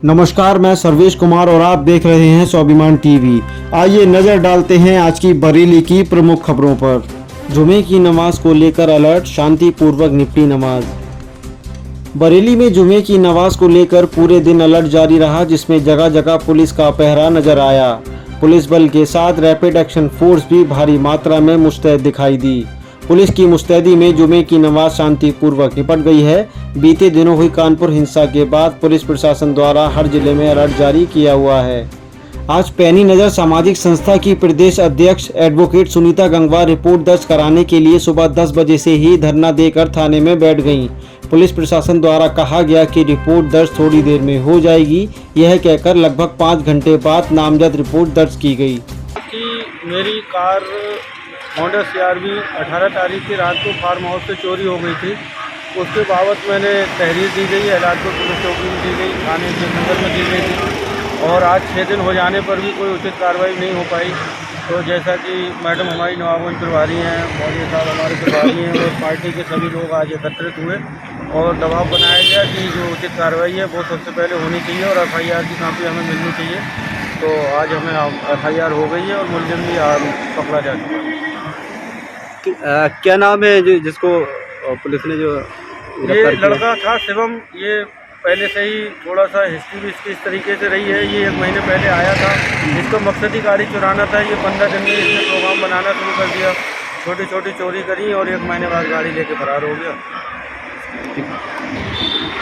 नमस्कार, मैं सर्वेश कुमार और आप देख रहे हैं स्वाभिमान टीवी। आइए नज़र डालते हैं आज की बरेली की प्रमुख खबरों पर। जुमे की नमाज को लेकर अलर्ट, शांतिपूर्वक निपटी नमाज। बरेली में जुमे की नमाज को लेकर पूरे दिन अलर्ट जारी रहा, जिसमें जगह जगह पुलिस का पहरा नजर आया। पुलिस बल के साथ रैपिड एक्शन फोर्स भी भारी मात्रा में मुस्तैद दिखाई दी। पुलिस की मुस्तैदी में जुमे की नमाज शांतिपूर्वक निपट गई है। बीते दिनों हुई कानपुर हिंसा के बाद पुलिस प्रशासन द्वारा हर जिले में अलर्ट जारी किया हुआ है। आज पैनी नज़र सामाजिक संस्था की प्रदेश अध्यक्ष एडवोकेट सुनीता गंगवार रिपोर्ट दर्ज कराने के लिए सुबह 10 बजे से ही धरना देकर थाने में बैठ गईं। पुलिस प्रशासन द्वारा कहा गया कि रिपोर्ट दर्ज थोड़ी देर में हो जाएगी। यह कहकर लगभग 5 घंटे बाद नामजद रिपोर्ट दर्ज की गई। मेरी कार होंडा CR-V 18 तारीख की रात को फार्म हाउस से चोरी हो गई थी। उसके बाबत मैंने तहरीर दी गई, एलादपुर पुलिस चौकी में दी गई, थाने के अंदर में दी गई थी और आज 6 दिन हो जाने पर भी कोई उचित कार्रवाई नहीं हो पाई। तो जैसा कि मैडम हमारी नवाबगंज प्रभारी हैं, मौलवी साहब हमारे प्रभारी हैं और पार्टी के सभी लोग आज एकत्रित हुए और दबाव बनाया गया कि जो उचित कार्रवाई है वो सबसे पहले होनी चाहिए और FIR की कापी हमें मिलनी चाहिए। तो आज हमें FIR हो गई है और मुलजिम भी पकड़ा जा चुका है। क्या नाम है जिसको पुलिस ने जो ये लड़का था शिवम। ये पहले से ही थोड़ा सा हिस्ट्री भी इसकी इस तरीके से रही है। ये 1 महीने पहले आया था, इसको मकसद ही गाड़ी चुराना था। ये 15 दिन में इसने प्रोग्राम बनाना शुरू कर दिया, छोटी छोटी चोरी करी और 1 महीने बाद गाड़ी लेके फरार हो गया।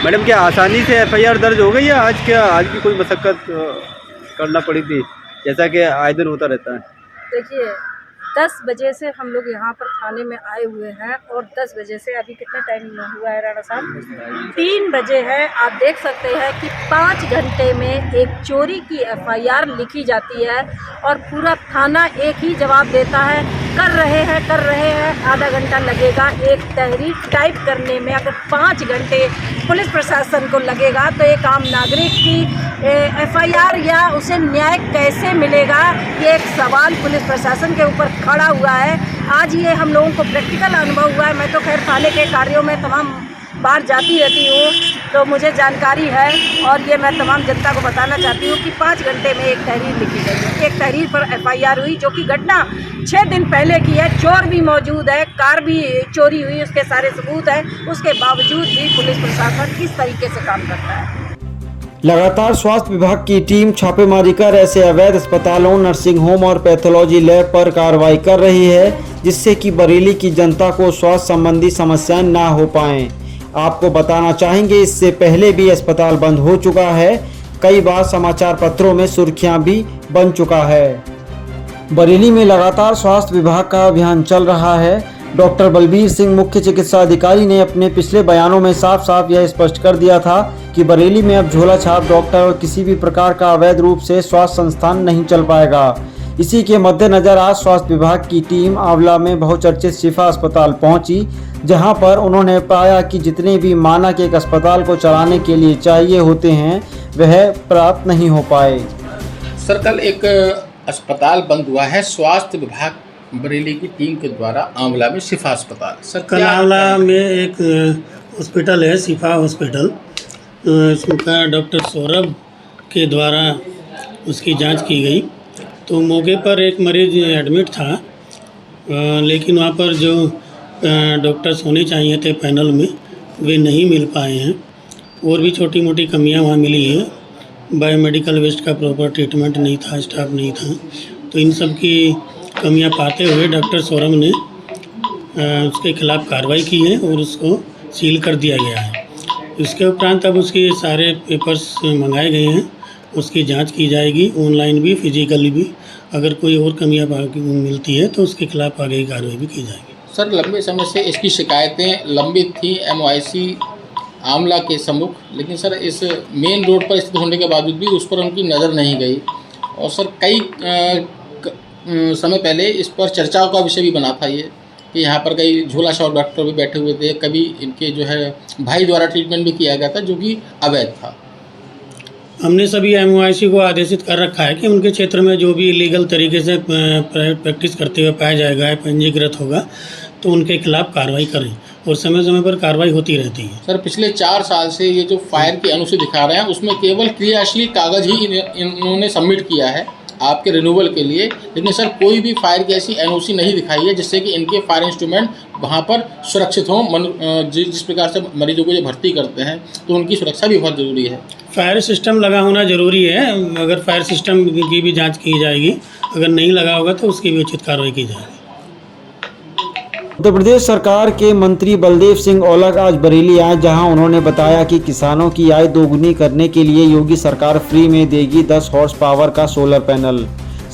मैडम, क्या आसानी से FIR दर्ज हो गई या आज की कोई मशक्क़त करना पड़ी थी, जैसा कि आए दिन होता रहता है? देखिए, 10 बजे से हम लोग यहाँ पर थाने में आए हुए हैं और 10 बजे से अभी कितना टाइम हुआ है राणा साहब? 3 बजे है। आप देख सकते हैं कि 5 घंटे में एक चोरी की FIR लिखी जाती है और पूरा थाना एक ही जवाब देता है, कर रहे हैं, आधा घंटा लगेगा। एक तहरीर टाइप करने में अगर 5 घंटे पुलिस प्रशासन को लगेगा तो एक आम नागरिक की FIR या उसे न्याय कैसे मिलेगा, ये एक सवाल पुलिस प्रशासन के ऊपर खड़ा हुआ है। आज ये हम लोगों को प्रैक्टिकल अनुभव हुआ है। मैं तो खैर थाने के कार्यों में तमाम बार जाती रहती हूँ तो मुझे जानकारी है और ये मैं तमाम जनता को बताना चाहती हूँ कि 5 घंटे में एक तहरीर लिखी गई है। एक तहरीर पर FIR हुई, जो कि घटना 6 दिन पहले की है। चोर भी मौजूद है, कार भी चोरी हुई, उसके सारे सबूत हैं। उसके बावजूद भी पुलिस प्रशासन इस तरीके से काम करता है। लगातार स्वास्थ्य विभाग की टीम छापेमारी कर ऐसे अवैध अस्पतालों, नर्सिंग होम और पैथोलॉजी लैब पर कार्रवाई कर रही है, जिससे कि बरेली की जनता को स्वास्थ्य संबंधी समस्याएं ना हो पाएं। आपको बताना चाहेंगे, इससे पहले भी अस्पताल बंद हो चुका है। कई बार समाचार पत्रों में सुर्खियां भी बन चुका है। बरेली में लगातार स्वास्थ्य विभाग का अभियान चल रहा है। डॉक्टर बलबीर सिंह, मुख्य चिकित्सा अधिकारी, ने अपने पिछले बयानों में साफ साफ यह स्पष्ट कर दिया था कि बरेली में अब झोला छाप डॉक्टर और किसी भी प्रकार का अवैध रूप से स्वास्थ्य संस्थान नहीं चल पाएगा। इसी के मद्देनजर आज स्वास्थ्य विभाग की टीम आंवला में बहुचर्चित शिफा अस्पताल पहुंची, जहां पर उन्होंने पाया कि जितने भी मानक एक अस्पताल को चलाने के लिए चाहिए होते हैं वह प्राप्त नहीं हो पाए। सर, कल एक अस्पताल बंद हुआ है स्वास्थ्य विभाग बरेली की टीम के द्वारा, आंवला में शिफा अस्पताल। सर, कल आंवला में एक हॉस्पिटल है, शिफा हॉस्पिटल, उसका डॉक्टर सौरभ के द्वारा उसकी जांच की गई तो मौके पर एक मरीज एडमिट था, लेकिन वहाँ पर जो डॉक्टर्स होने चाहिए थे पैनल में वे नहीं मिल पाए हैं और भी छोटी मोटी कमियां वहाँ मिली है। बायोमेडिकल वेस्ट का प्रॉपर ट्रीटमेंट नहीं था, स्टाफ नहीं था, तो इन सब की कमियां पाते हुए डॉक्टर सौरभ ने उसके खिलाफ कार्रवाई की है और उसको सील कर दिया गया है। इसके उपरांत अब उसके सारे पेपर्स मंगाए गए हैं, उसकी जांच की जाएगी, ऑनलाइन भी फिजिकली भी। अगर कोई और कमियां मिलती है तो उसके खिलाफ आगे की कार्रवाई भी की जाएगी। सर, लंबे समय से इसकी शिकायतें लंबित थी MOIC आंवला के सम्मुख, लेकिन सर इस मेन रोड पर स्थित होने के बावजूद भी उस पर उनकी नज़र नहीं गई और सर कई समय पहले इस पर चर्चा का विषय भी बना था ये कि यहाँ पर कई झोला छाप डॉक्टर भी बैठे हुए थे। कभी इनके जो है भाई द्वारा ट्रीटमेंट भी किया गया था, जो कि अवैध था। हमने सभी MOIC को आदेशित कर रखा है कि उनके क्षेत्र में जो भी इलीगल तरीके से प्रैक्टिस करते हुए पाया जाएगा, पंजीकृत होगा, तो उनके खिलाफ कार्रवाई करें। और समय समय पर कार्रवाई होती रहती है। सर पिछले 4 साल से ये जो फायर की एनओसी दिखा रहे हैं उसमें केवल क्रियाशील कागज़ ही इन्होंने सबमिट किया है आपके रिन्यूअल के लिए, लेकिन सर कोई भी फायर की ऐसी एनओसी नहीं दिखाई है जिससे कि इनके फायर इंस्ट्रूमेंट वहाँ पर सुरक्षित हों। जिस प्रकार से मरीजों को ये भर्ती करते हैं तो उनकी सुरक्षा भी बहुत ज़रूरी है। फायर सिस्टम लगा होना ज़रूरी है, अगर फायर सिस्टम की भी जांच की जाएगी, अगर नहीं लगा होगा तो उसकी भी उचित कार्रवाई की जाएगी। उत्तर प्रदेश सरकार के मंत्री बलदेव सिंह औलख आज बरेली आए, जहां उन्होंने बताया कि किसानों की आय दोगुनी करने के लिए योगी सरकार फ्री में देगी 10 हॉर्स पावर का सोलर पैनल।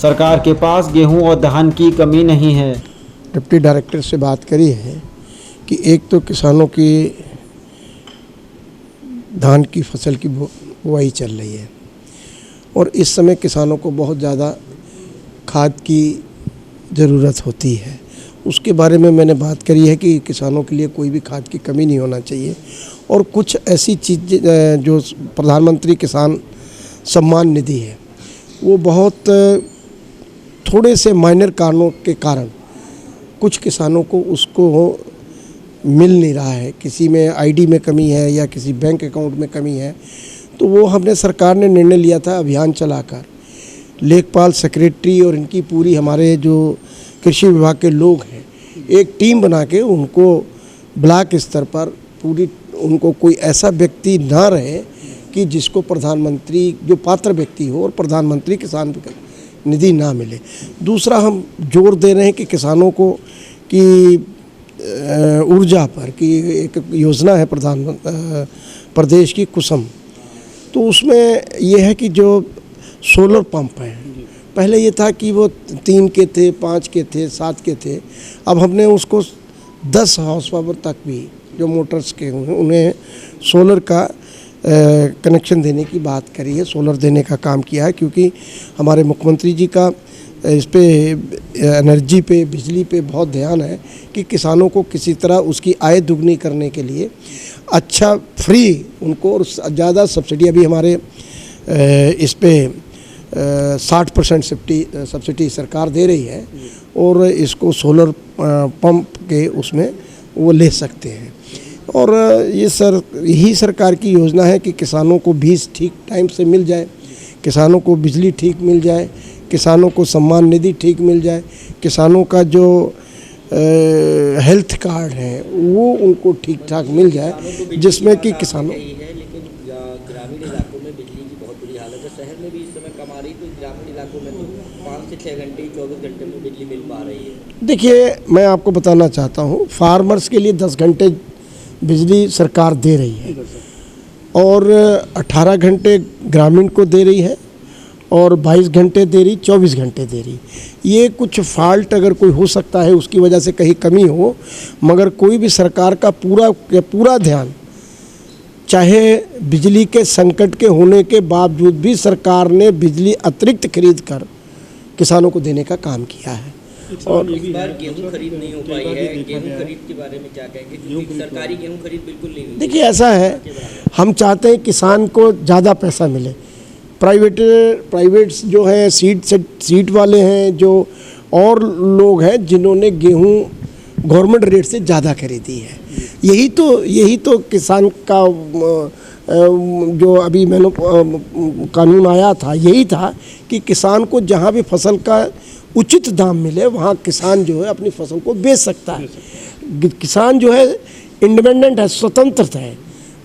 सरकार के पास गेहूं और धान की कमी नहीं है। डिप्टी डायरेक्टर से बात करी है कि एक तो किसानों की धान की फसल की बुआई चल रही है और इस समय किसानों को बहुत ज़्यादा खाद की ज़रूरत होती है। उसके बारे में मैंने बात करी है कि किसानों के लिए कोई भी खाद की कमी नहीं होना चाहिए और कुछ ऐसी चीज़ जो प्रधानमंत्री किसान सम्मान निधि है वो बहुत थोड़े से माइनर कारणों के कारण कुछ किसानों को उसको मिल नहीं रहा है, किसी में आईडी में कमी है या किसी बैंक अकाउंट में कमी है, तो वो हमने सरकार ने निर्णय लिया था अभियान चलाकर लेखपाल सेक्रेटरी और इनकी पूरी हमारे जो कृषि विभाग के लोग हैं एक टीम बना के उनको ब्लॉक स्तर पर पूरी उनको कोई ऐसा व्यक्ति ना रहे कि जिसको प्रधानमंत्री जो पात्र व्यक्ति हो और प्रधानमंत्री किसान निधि ना मिले। दूसरा हम जोर दे रहे हैं कि किसानों को कि ऊर्जा पर कि एक योजना है प्रदेश की कुसुम, तो उसमें यह है कि जो सोलर पंप हैं पहले ये था कि वो 3 के थे, 5 के थे, 7 के थे, अब हमने उसको 10 हॉर्स पावर तक भी जो मोटर्स के हैं उन्हें सोलर का कनेक्शन देने की बात करी है, सोलर देने का काम किया है, क्योंकि हमारे मुख्यमंत्री जी का इस पे एनर्जी पे बिजली पे बहुत ध्यान है कि किसानों को किसी तरह उसकी आय दुगनी करने के लिए अच्छा फ्री उनको और ज़्यादा सब्सिडी अभी हमारे इस पे 60% सब्सिडी सरकार दे रही है और इसको सोलर पंप के उसमें वो ले सकते हैं। और ये यही सरकार की योजना है कि किसानों को बीज ठीक टाइम से मिल जाए, किसानों को बिजली ठीक मिल जाए, किसानों को सम्मान निधि ठीक मिल जाए, किसानों का जो हेल्थ कार्ड है वो उनको ठीक ठाक मिल जाए, जिसमें कि किसानों लेकिन ग्रामीण इलाकों में बिजली की बहुत बुरी हालत है। शहर में भी इस समय कम आ रही, तो ग्रामीण इलाकों में तो 5 से 6 घंटे 24 घंटे में बिजली मिल पा रही है। देखिए, मैं आपको बताना चाहता हूँ, फार्मर्स के लिए 10 घंटे बिजली सरकार दे रही है और 18 घंटे ग्रामीण को दे रही है और 22 घंटे दे रही, 24 घंटे दे रही। ये कुछ फॉल्ट अगर कोई हो सकता है, उसकी वजह से कहीं कमी हो, मगर कोई भी सरकार का पूरा ध्यान, चाहे बिजली के संकट के होने के बावजूद भी सरकार ने बिजली अतिरिक्त खरीद कर किसानों को देने का काम किया है। और इस बार गेहूं खरीद नहीं हो पाई है, गेहूं खरीद के बारे में क्या कहेंगे, क्योंकि सरकारी गेहूं खरीद बिल्कुल नहीं हुई। देखिए, ऐसा है, हम चाहते हैं किसान को ज़्यादा पैसा मिले। प्राइवेट्स जो है सीड वाले हैं, जो और लोग हैं जिन्होंने गेहूं गवर्नमेंट रेट से ज़्यादा खरीदी है। यही तो किसान का जो अभी मैंने कानून आया था, यही था कि किसान को जहाँ भी फसल का उचित दाम मिले वहाँ किसान जो है अपनी फसल को बेच सकता है। किसान जो है इंडिपेंडेंट है, स्वतंत्र है।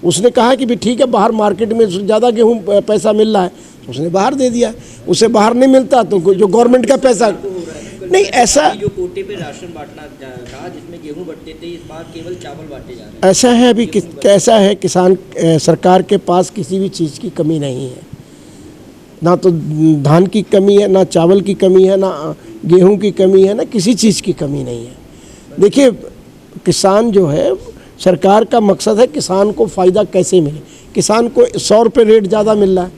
उसने कहा कि भी ठीक है, बाहर मार्केट में ज़्यादा गेहूँ पैसा मिल रहा है, तो उसने बाहर दे दिया। उसे बाहर नहीं मिलता तो जो गवर्नमेंट का पैसा नहीं, ऐसा जो कोटे पे राशन बांटना था जिसमें गेहूं बंटते थे, इस बार केवल चावल बांटे जा रहे हैं। ऐसा है, अभी कैसा है, किसान सरकार के पास किसी भी चीज़ की कमी नहीं है, ना तो धान की कमी है, ना चावल की कमी है, ना गेहूं की कमी है, ना किसी चीज़ की कमी नहीं है। देखिए, किसान जो है, सरकार का मकसद है किसान को फ़ायदा कैसे मिले। किसान को 100 रुपये रेट ज़्यादा मिल रहा है,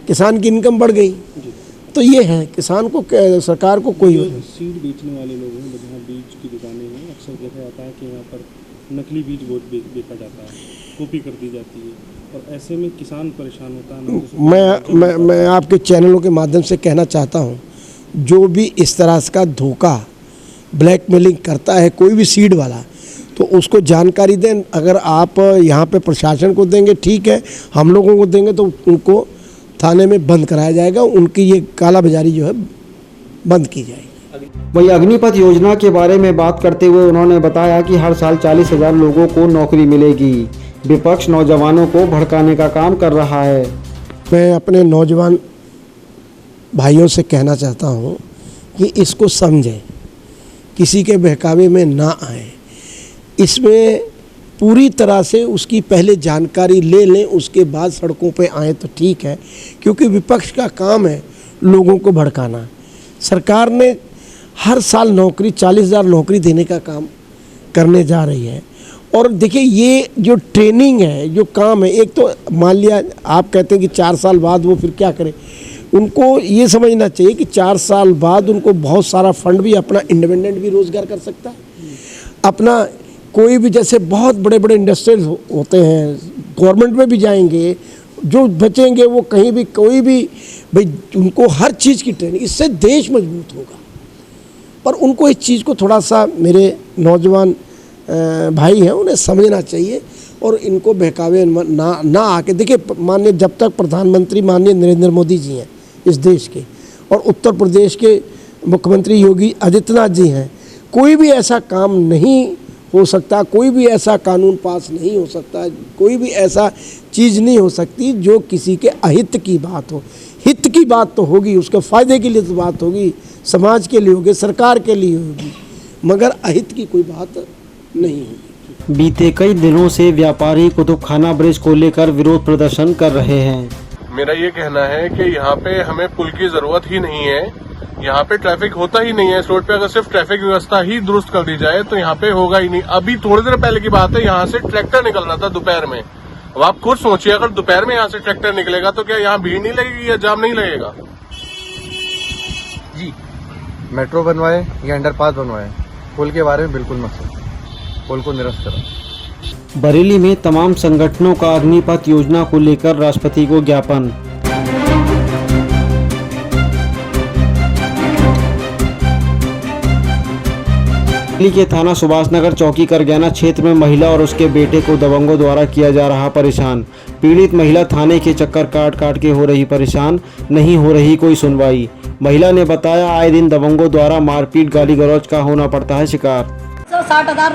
किसान की इनकम बढ़ गई, तो ये है किसान को, सरकार को कोई सीड बेचने वाले लोग हैं, जहाँ बीज की दुकानें हैं, अक्सर देखा जाता है कि यहाँ पर नकली बीज बहुत बेचा जाता है, कॉपी कर दी जाती है, और ऐसे में किसान परेशान होता है। मैं आपके चैनलों के माध्यम से कहना चाहता हूँ, जो भी इस तरह का धोखा ब्लैकमेलिंग करता है कोई भी सीड वाला, तो उसको जानकारी दें। अगर आप यहाँ पे प्रशासन को देंगे ठीक है, हम लोगों को देंगे तो उनको थाने में बंद कराया जाएगा, उनकी ये काला बाजारी जो है बंद की जाएगी। वहीं अग्निपथ योजना के बारे में बात करते हुए उन्होंने बताया कि हर साल 40,000 लोगों को नौकरी मिलेगी। विपक्ष नौजवानों को भड़काने का काम कर रहा है। मैं अपने नौजवान भाइयों से कहना चाहता हूँ कि इसको समझें, किसी के बहकावे में ना आए। इसमें पूरी तरह से उसकी पहले जानकारी ले लें, उसके बाद सड़कों पे आए तो ठीक है, क्योंकि विपक्ष का काम है लोगों को भड़काना। सरकार ने हर साल नौकरी 40,000 नौकरी देने का काम करने जा रही है। और देखिए ये जो ट्रेनिंग है, जो काम है, एक तो मान लिया आप कहते हैं कि 4 साल बाद वो फिर क्या करें, उनको ये समझना चाहिए कि 4 साल बाद उनको बहुत सारा फंड भी, अपना इंडिपेंडेंट भी रोज़गार कर सकता है। अपना कोई भी, जैसे बहुत बड़े बड़े इंडस्ट्रीज होते हैं, गवर्नमेंट में भी जाएंगे, जो बचेंगे वो कहीं भी, कोई भी भाई, उनको हर चीज़ की ट्रेनिंग, इससे देश मजबूत होगा। पर उनको इस चीज़ को थोड़ा सा, मेरे नौजवान भाई हैं, उन्हें समझना चाहिए और इनको बहकावे ना आके। देखिए माननीय, जब तक प्रधानमंत्री माननीय नरेंद्र मोदी जी हैं इस देश के, और उत्तर प्रदेश के मुख्यमंत्री योगी आदित्यनाथ जी हैं, कोई भी ऐसा काम नहीं हो सकता, कोई भी ऐसा कानून पास नहीं हो सकता, कोई भी ऐसा चीज़ नहीं हो सकती जो किसी के अहित की बात हो। हित की बात तो होगी, उसके फ़ायदे के लिए तो बात होगी, समाज के लिए होगी, सरकार के लिए होगी, मगर अहित की कोई बात नहीं होगी। बीते कई दिनों से व्यापारी कुतुबखाना ब्रिज को लेकर विरोध प्रदर्शन कर रहे हैं। मेरा ये कहना है कि यहाँ पे हमें पुल की जरूरत ही नहीं है, यहाँ पे ट्रैफिक होता ही नहीं है इस रोड पे। अगर सिर्फ ट्रैफिक व्यवस्था ही दुरुस्त कर दी जाए तो यहाँ पे होगा ही नहीं। अभी थोड़ी देर पहले की बात है, यहाँ से ट्रैक्टर निकल रहा था दोपहर में। अब आप खुद सोचिए, अगर दोपहर में यहाँ से ट्रैक्टर निकलेगा तो क्या यहाँ भीड़ नहीं लगेगी या जाम नहीं लगेगा? जी, मेट्रो बनवाए या अंडरपास बनवाए, पुल के बारे में बिल्कुल मत सोचो, पुल को निरस्त करो। बरेली में तमाम संगठनों का अग्निपथ योजना को लेकर राष्ट्रपति को ज्ञापन। बरेली के थाना सुभाषनगर चौकी करगयाना क्षेत्र में महिला और उसके बेटे को दबंगों द्वारा किया जा रहा परेशान। पीड़ित महिला थाने के चक्कर काट के हो रही परेशान, नहीं हो रही कोई सुनवाई। महिला ने बताया, आए दिन दबंगों द्वारा मारपीट, गाली गलौज का होना पड़ता है शिकार। 60,000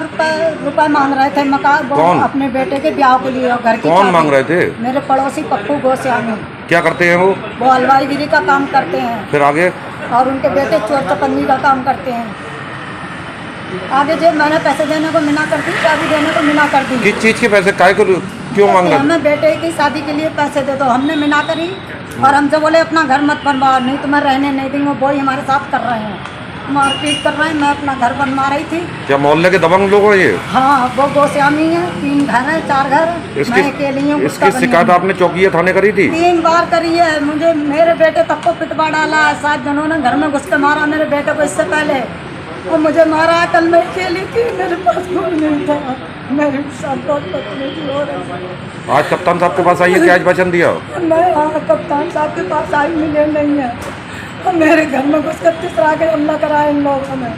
रुपए मांग रहे थे मकान, अपने बेटे के ब्याह के लिए। घर की कौन मांग रहे थे? मेरे पड़ोसी पप्पू गोस्वामी। क्या करते हैं वो हलवाईगिरी का काम करते हैं। फिर आगे? और उनके बेटे चोर चपन्नी का काम करते हैं। आगे जब मैंने पैसे देने को मना कर दी, चाबी देने को मना कर दी। किस चीज के पैसे, काय को क्यों मांग रहे? हमें बेटे की शादी के लिए पैसे दे दो, हमने मना करी। और हमसे बोले अपना घर मत बनवाओ, नहीं तो मैं रहने नहीं दूंगा। वो ही हमारे साथ कर रहे हैं, मारपीट कर रहे हैं। मैं अपना घर बनवा रही थी। क्या मोहल्ले के दबंग लोग हैं ये? हाँ, वो गोस्वामी है। 3 घर है, 4 घर। मैं अकेली हूँ। इसकी शिकायत आपने चौकी थाने करी थी? 3 बार करी है। मुझे मेरे बेटे तक को पिटवा डाला है। 7 जनों ने घर में घुस के मारा मेरे बेटे को इससे पहले, और मुझे मारा। कल मैं अकेली थी, मेरे पास कोई नहीं था। मेरे साथ बहुत बदतमीजी हो रही है। आज कप्तान साहब के पास आई है, क्या आज वचन दिया? मैं कप्तान साहब के पास आई, मिले नहीं है। और मेरे घर में घुस कर तीसरा के हमला करा इन लोगों ने।